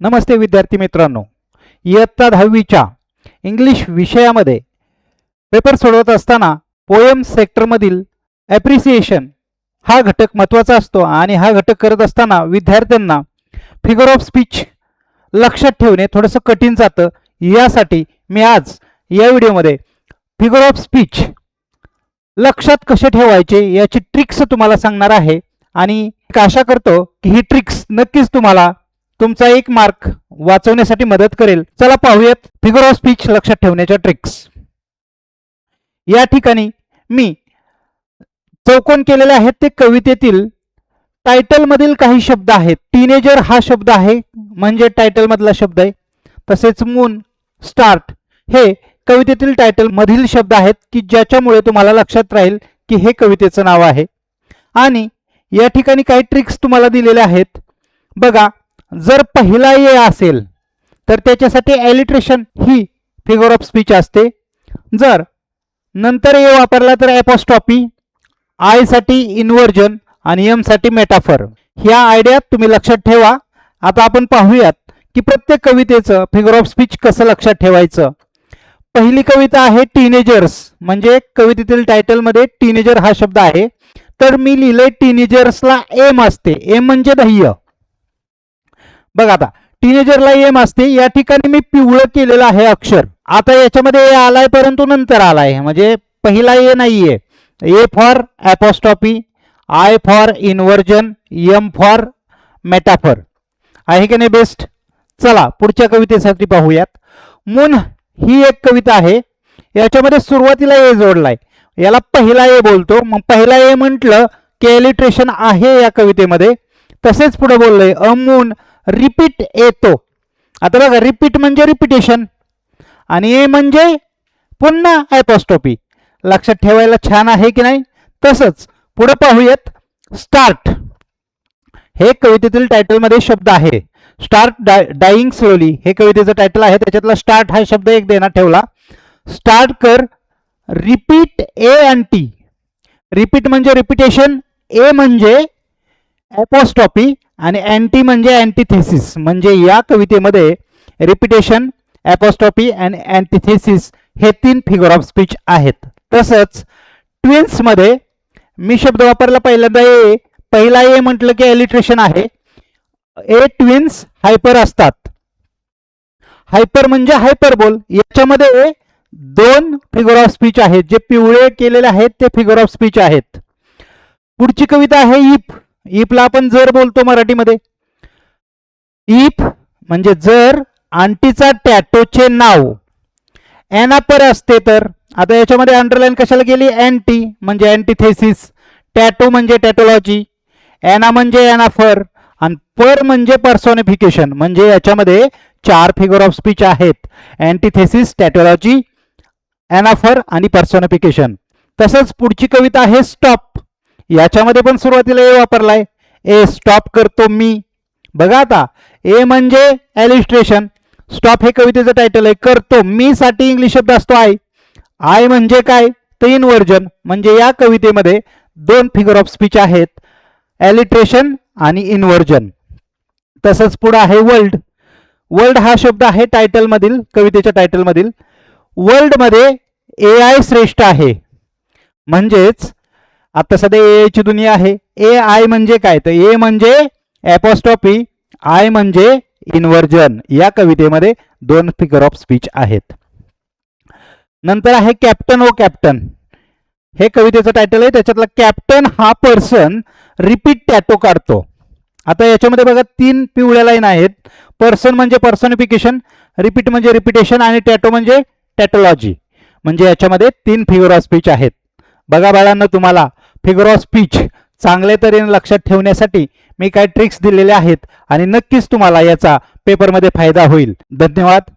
नमस्ते विद्यार्थी मित्रांनो, इयत्ता 10वीच्या इंग्लिश विषयामध्ये पेपर सोडवत असताना पोएम सेक्टरमधील ॲप्रिसिएशन हा घटक महत्त्वाचा असतो आणि हा घटक करत असताना विद्यार्थ्यांना फिगर ऑफ स्पीच लक्षात ठेवणे थोडंसं कठीण जातं. यासाठी मी आज या व्हिडिओमध्ये फिगर ऑफ स्पीच लक्षात कसे ठेवायचे याची ट्रिक्स तुम्हाला सांगणार आहे आणि आशा करतो की ही ट्रिक्स नक्कीच तुम्हाला तुमचा 1 मार्क वाचवण्यासाठी मदत करेल. चला पाहूयात फिगर ऑफ स्पीच लक्षात ठेवण्याच्या ट्रिक्स. या ठिकाणी मी चौकोन केलेले आहेत ते कवितेतील टायटल मधील काही शब्द आहेत. टीनेजर हा शब्द आहे म्हणजे टायटल मधला शब्द आहे. तसेच मून, स्टार्ट हे कवितेतील टायटल मधील शब्द आहेत की ज्याच्यामुळे तुम्हाला लक्षात राहील की हे कवितेचं नाव आहे. आणि या ठिकाणी काही ट्रिक्स तुम्हाला दिलेल्या आहेत. बघा, जर पहिला ए असेल तर त्याच्यासाठी ॲलिट्रेशन ही फिगर ऑफ स्पीच असते. जर नंतर ए वापरला तर ॲपॉस्ट्रॉफी, आय साठी इन्व्हर्जन आणि एम साठी मेटाफर. ह्या आयडिया तुम्ही लक्षात ठेवा. आता आपण पाहूयात की प्रत्येक कवितेचं फिगर ऑफ स्पीच कसं लक्षात ठेवायचं. पहिली कविता आहे टीनेजर्स, म्हणजे कवितेतील टायटलमध्ये टीनेजर हा शब्द आहे. तर मी लिहिलंय टीनेजर्सला एम असते. एम म्हणजे ध्येय. बघा, आता टीनेजरला एम असते. या ठिकाणी मी पिवळं केलेलं आहे अक्षर. आता याच्यामध्ये ए आलाय परंतु नंतर आलाय, म्हणजे पहिला ए नाहीये. A for apostrophe, I for inversion, M for metaphor आहे की नाही बेस्ट. चला पुढच्या कवितेसाठी पाहूयात. मून ही एक कविता आहे. याच्यामध्ये सुरुवातीला ए जोडलाय, याला पहिला ए बोलतो. मग पहिला ए म्हटलं की एलिट्रेशन आहे या कवितेमध्ये. तसेच पुढे बोललोय अ मून रिपीट येतो. आता बघा, रिपीट म्हणजे रिपिटेशन आणि ए म्हणजे पुन्हा ॲपॉस्ट्रॉफी. लक्षात ठेवायला छान आहे की नाही. तसंच पुढे पाहूयात. स्टार्ट हे कवितेतील टायटलमध्ये शब्द आहे. स्टार्ट डाईंग स्लोली हे कवितेचं टायटल आहे. त्याच्यातला स्टार्ट हा शब्द एक देण्यात ठेवला. स्टार्ट कर. Repeat A and T. Repeat म्हणजे रिपिटेशन, ए म्हणजे ॲपॉस्ट्रॉफी आणि अँटी म्हणजे अँटिथेसिस. म्हणजे या कवितेमध्ये रिपिटेशन, ॲपॉस्ट्रॉफी आणि अँटिथेसिस हे 3 फिगर ऑफ स्पीच आहेत. तसंच ट्विन्समध्ये मी शब्द वापरला पहिल्यांदा ए. पहिला ए म्हटलं की एलिट्रेशन आहे. ए ट्विन्स हायपर असतात. हायपर म्हणजे हायपरबोल. याच्यामध्ये 2 फिगर ऑफ स्पीच आहेत. जे पिवळे केलेले आहेत ते फिगर ऑफ स्पीच आहेत. पुढची कविता आहे इफ. इफला आपण जर बोलतो मराठीमध्ये. इफ म्हणजे जर आंटीचा टॅटोचे नाव एनापर असते तर. आता याच्यामध्ये अंडरलाईन कशाला गेली, अँटी म्हणजे अँटिथेसिस, टॅटो म्हणजे टॅटोलॉजी, एना म्हणजे एनाफर आणि पर म्हणजे पर्सोनिफिकेशन. म्हणजे याच्यामध्ये 4 फिगर ऑफ स्पीच आहेत. अँटिथेसिस, टॅटोलॉजी, एनाफर आणि पर्सोनिफिकेशन. तसंच पुढची कविता आहे स्टॉप. याच्यामध्ये पण सुरुवातीला ए वापरलाय. ए स्टॉप करतो मी. बघा, आता ए म्हणजे एलिस्ट्रेशन, स्टॉप हे कवितेचं टायटल आहे. करतो मी साठी इंग्लिश शब्द असतो आय. आय म्हणजे काय तर इन्व्हर्जन. म्हणजे या कवितेमध्ये 2 फिगर ऑफ स्पीच आहेत, एलिट्रेशन आणि इन्व्हर्जन. तसंच पुढे आहे वर्ल्ड. वर्ल्ड हा शब्द आहे टायटल मधील, कवितेच्या टायटल मधील. वर्ल्ड मध्ये ए आय श्रेष्ठ आहे. म्हणजेच आता सध्या ए ची दुनिया आहे. ए आय म्हणजे काय तर ए म्हणजे ॲपॉस्ट्रॉफी, आय म्हणजे इन्व्हर्जन. या कवितेमध्ये 2 फिगर ऑफ स्पीच आहेत. नंतर आहे कॅप्टन ओ कॅप्टन. हे कवितेचं टायटल आहे. त्याच्यातला कॅप्टन हा पर्सन रिपीट टॅटो काढतो. आता याच्यामध्ये बघा 3 पिवळ्या लाईन आहेत. पर्सन म्हणजे पर्सनिफिकेशन, रिपीट म्हणजे रिपिटेशन आणि टॅटो म्हणजे टॅटोलॉजी. म्हणजे याच्यामध्ये 3 फिगर ऑफ स्पीच आहेत. बघा बाळांनो, तुम्हाला फिगर ऑफ स्पीच चांगल्या तऱ्हेने लक्षात ठेवण्यासाठी मी काही ट्रिक्स दिलेल्या आहेत आणि नक्कीच तुम्हाला याचा पेपरमध्ये फायदा होईल. धन्यवाद.